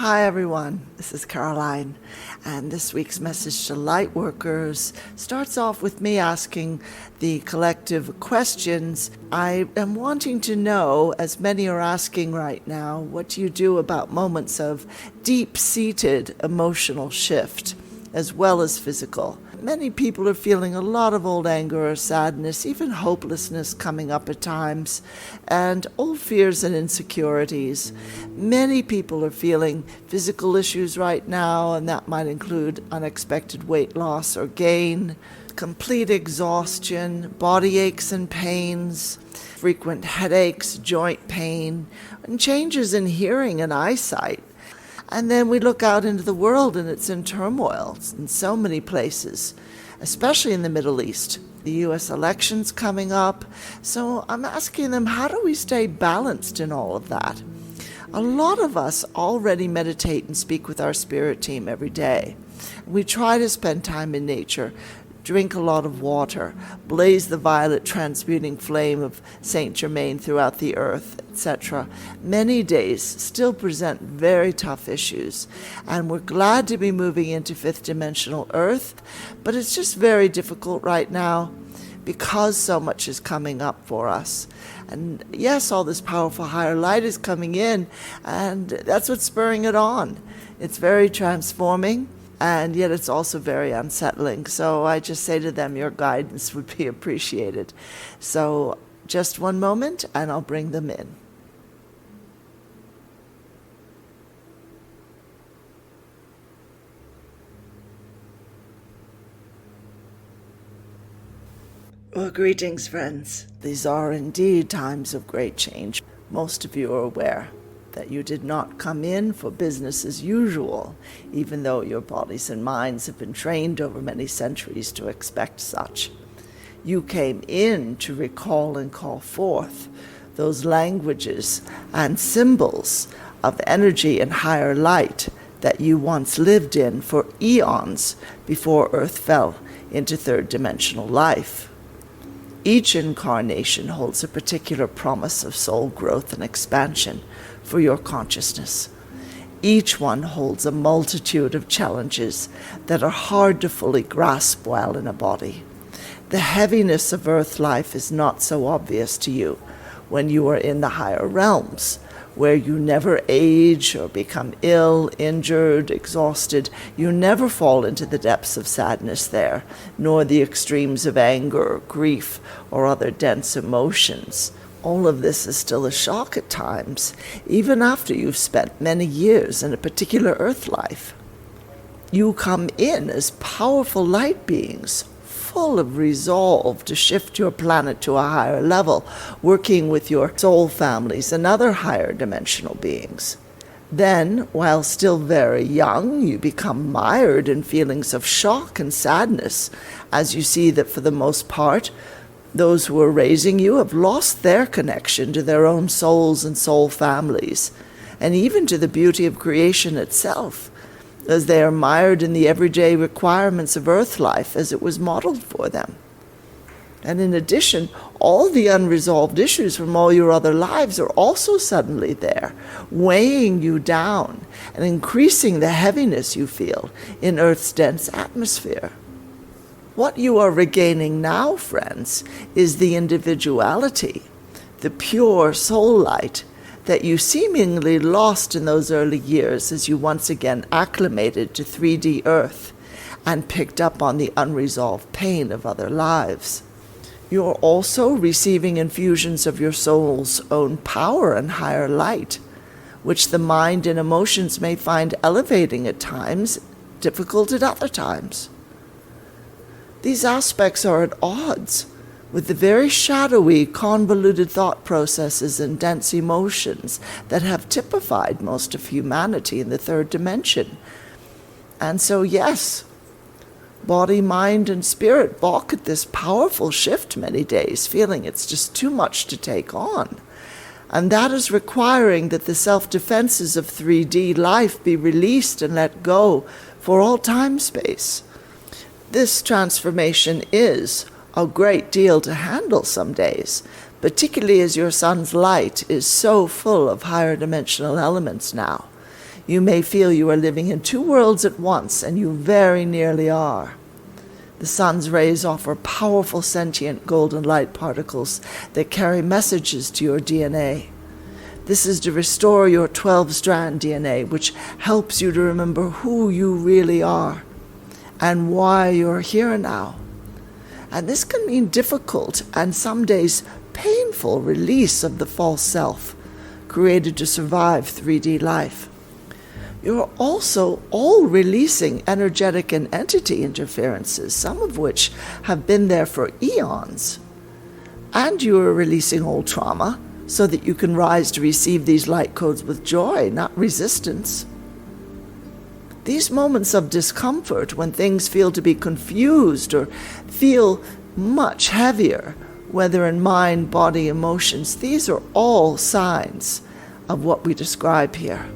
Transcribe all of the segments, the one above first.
Hi everyone, this is Caroline, and this week's message to Lightworkers starts off with me asking the collective questions. I am wanting to know, as many are asking right now, what do you do about moments of deep-seated emotional shift, as well as physical? Many people are feeling a lot of old anger or sadness, even hopelessness coming up at times, and old fears and insecurities. Many people are feeling physical issues right now, and that might include unexpected weight loss or gain, complete exhaustion, body aches and pains, frequent headaches, joint pain, and changes in hearing and eyesight. And then we look out into the world and it's in turmoil in so many places, especially in the Middle East. The U.S. election's coming up. So I'm asking them, how do we stay balanced in all of that? A lot of us already meditate and speak with our spirit team every day. We try to spend time in nature, drink a lot of water, blaze the violet transmuting flame of Saint Germain throughout the earth, etc. Many days still present very tough issues, and we're glad to be moving into fifth dimensional earth, but it's just very difficult right now because so much is coming up for us. And yes, all this powerful higher light is coming in, and that's what's spurring it on. It's very transforming, and yet it's also very unsettling. So I just say to them, your guidance would be appreciated. So just one moment, and I'll bring them in. Well, greetings, friends. These are indeed times of great change. Most of you are aware that you did not come in for business as usual, even though your bodies and minds have been trained over many centuries to expect such. You came in to recall and call forth those languages and symbols of energy and higher light that you once lived in for eons before Earth fell into third dimensional life. Each incarnation holds a particular promise of soul growth and expansion for your consciousness. Each one holds a multitude of challenges that are hard to fully grasp while in a body. The heaviness of earth life is not so obvious to you when you are in the higher realms, where you never age or become ill, injured, exhausted. You never fall into the depths of sadness there, nor the extremes of anger, grief, or other dense emotions. All of this is still a shock at times, even after you've spent many years in a particular earth life. You come in as powerful light beings, full of resolve to shift your planet to a higher level, working with your soul families and other higher dimensional beings. Then, while still very young, you become mired in feelings of shock and sadness, as you see that for the most part, those who are raising you have lost their connection to their own souls and soul families, and even to the beauty of creation itself, as they are mired in the everyday requirements of earth life as it was modeled for them. And in addition, all the unresolved issues from all your other lives are also suddenly there, weighing you down and increasing the heaviness you feel in Earth's dense atmosphere. What you are regaining now, friends, is the individuality, the pure soul light that you seemingly lost in those early years as you once again acclimated to 3D Earth and picked up on the unresolved pain of other lives. You're also receiving infusions of your soul's own power and higher light, which the mind and emotions may find elevating at times, difficult at other times. These aspects are at odds with the very shadowy, convoluted thought processes and dense emotions that have typified most of humanity in the third dimension. And so, yes, body, mind, and spirit balk at this powerful shift many days, feeling it's just too much to take on. And that is requiring that the self-defenses of 3D life be released and let go for all time-space. This transformation is a great deal to handle some days, particularly as your sun's light is so full of higher dimensional elements now. You may feel you are living in two worlds at once, and you very nearly are. The sun's rays offer powerful sentient golden light particles that carry messages to your DNA. This is to restore your 12-strand DNA, which helps you to remember who you really are and why you're here now. And this can mean difficult and some days painful release of the false self created to survive 3D life. You're also all releasing energetic and entity interferences, some of which have been there for eons. And you are releasing old trauma so that you can rise to receive these light codes with joy, not resistance. These moments of discomfort, when things feel to be confused or feel much heavier, whether in mind, body, emotions, these are all signs of what we describe here.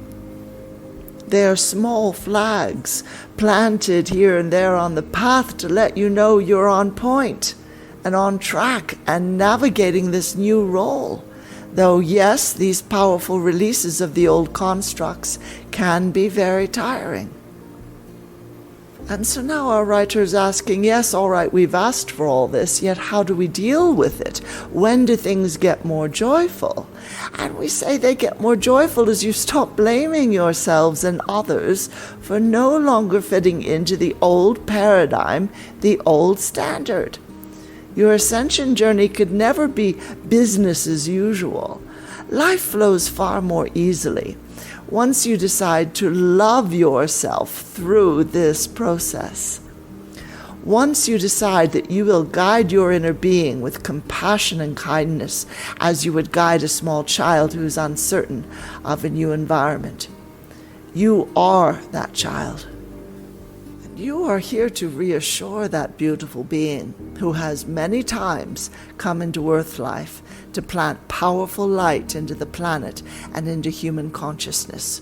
They are small flags planted here and there on the path to let you know you're on point and on track and navigating this new role. Though yes, these powerful releases of the old constructs can be very tiring. And so now our writer is asking, yes, all right, we've asked for all this, yet how do we deal with it? When do things get more joyful? And we say they get more joyful as you stop blaming yourselves and others for no longer fitting into the old paradigm, the old standard. Your ascension journey could never be business as usual. Life flows far more easily once you decide to love yourself through this process. Once you decide that you will guide your inner being with compassion and kindness as you would guide a small child who is uncertain of a new environment. You are that child. And you are here to reassure that beautiful being who has many times come into earth life to plant powerful light into the planet and into human consciousness.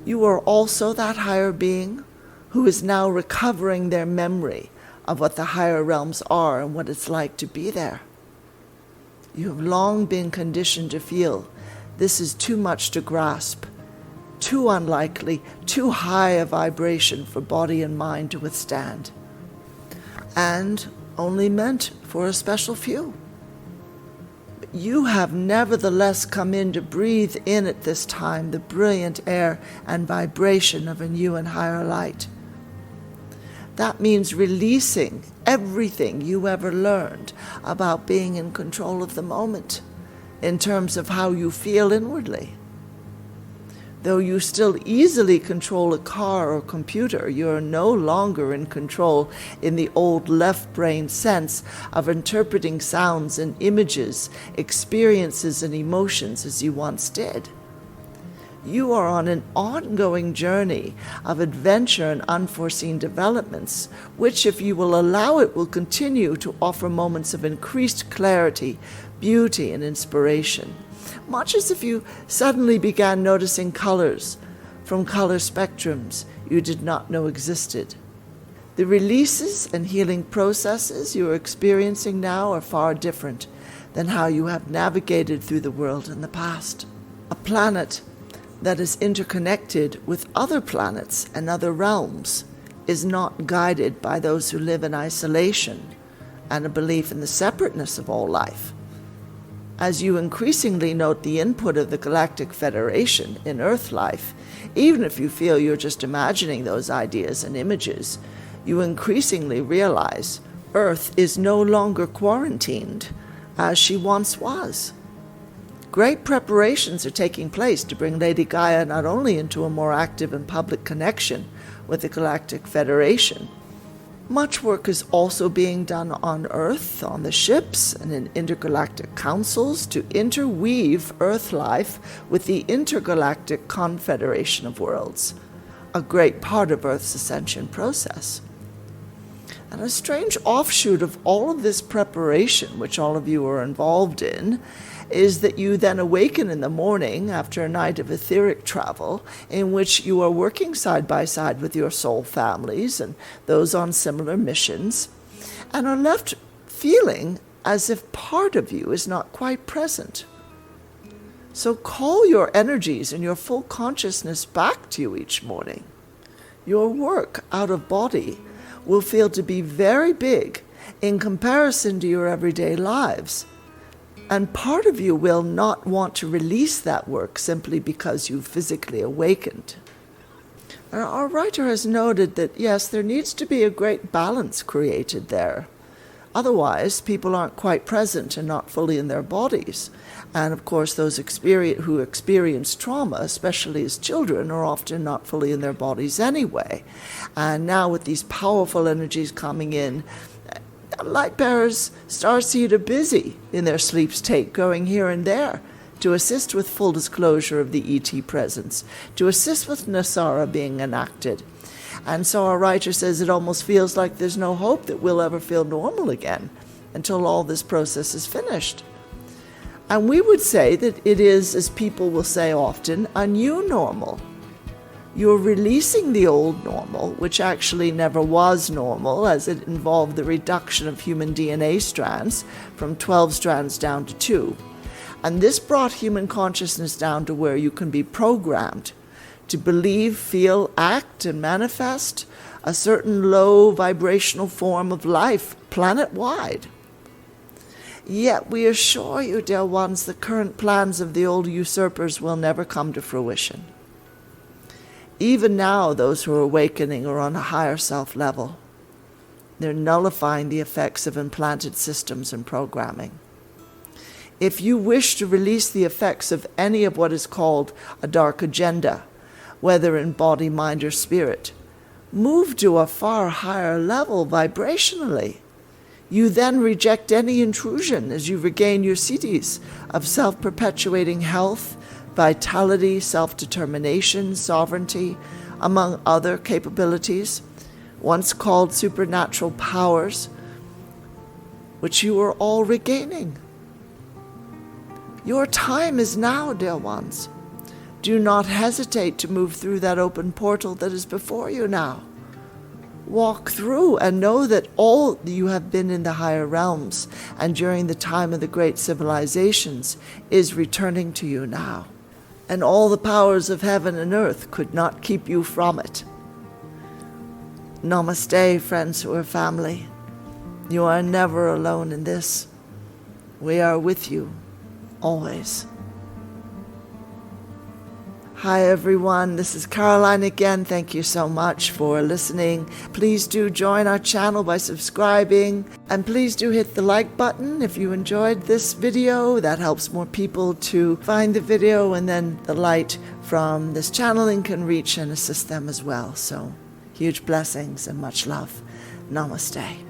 You are also that higher being who is now recovering their memory of what the higher realms are and what it's like to be there. You have long been conditioned to feel this is too much to grasp, too unlikely, too high a vibration for body and mind to withstand, and only meant for a special few. You have nevertheless come in to breathe in at this time the brilliant air and vibration of a new and higher light. That means releasing everything you ever learned about being in control of the moment in terms of how you feel inwardly. Though you still easily control a car or computer, you are no longer in control in the old left brain sense of interpreting sounds and images, experiences and emotions as you once did. You are on an ongoing journey of adventure and unforeseen developments, which, if you will allow it, will continue to offer moments of increased clarity, beauty and inspiration. Much as if you suddenly began noticing colors from color spectrums you did not know existed. The releases and healing processes you are experiencing now are far different than how you have navigated through the world in the past. A planet that is interconnected with other planets and other realms is not guided by those who live in isolation and a belief in the separateness of all life. As you increasingly note the input of the Galactic Federation in Earth life, even if you feel you're just imagining those ideas and images, you increasingly realize Earth is no longer quarantined as she once was. Great preparations are taking place to bring Lady Gaia not only into a more active and public connection with the Galactic Federation. Much work is also being done on Earth, on the ships, and in intergalactic councils to interweave Earth life with the Intergalactic Confederation of Worlds, a great part of Earth's ascension process. And a strange offshoot of all of this preparation, which all of you are involved in, is that you then awaken in the morning after a night of etheric travel in which you are working side by side with your soul families and those on similar missions, and are left feeling as if part of you is not quite present. So call your energies and your full consciousness back to you each morning. Your work out of body will feel to be very big in comparison to your everyday lives. And part of you will not want to release that work simply because you've physically awakened. Our writer has noted that, yes, there needs to be a great balance created there. Otherwise, people aren't quite present and not fully in their bodies. And of course, those who experience trauma, especially as children, are often not fully in their bodies anyway. And now with these powerful energies coming in, light bearers, starseed, are busy in their sleep state, going here and there to assist with full disclosure of the ET presence, to assist with Nasara being enacted. And so our writer says it almost feels like there's no hope that we'll ever feel normal again until all this process is finished. And we would say that it is, as people will say often, a new normal. You're releasing the old normal, which actually never was normal, as it involved the reduction of human DNA strands from 12 strands down to 2. And this brought human consciousness down to where you can be programmed to believe, feel, act, and manifest a certain low vibrational form of life planet-wide. Yet we assure you, dear ones, the current plans of the old usurpers will never come to fruition. Even now, those who are awakening are on a higher self level. They're nullifying the effects of implanted systems and programming. If you wish to release the effects of any of what is called a dark agenda, whether in body, mind, or spirit, move to a far higher level vibrationally. You then reject any intrusion as you regain your siddhis of self-perpetuating health, vitality, self-determination, sovereignty, among other capabilities, once called supernatural powers, which you are all regaining. Your time is now, dear ones. Do not hesitate to move through that open portal that is before you now. Walk through and know that all you have been in the higher realms and during the time of the great civilizations is returning to you now. And all the powers of heaven and earth could not keep you from it. Namaste, friends who are family. You are never alone in this. We are with you, always. Hi everyone, this is Caroline again. Thank you so much for listening. Please do join our channel by subscribing, and please do hit the like button if you enjoyed this video. That helps more people to find the video, and then the light from this channeling can reach and assist them as well. So huge blessings and much love. Namaste.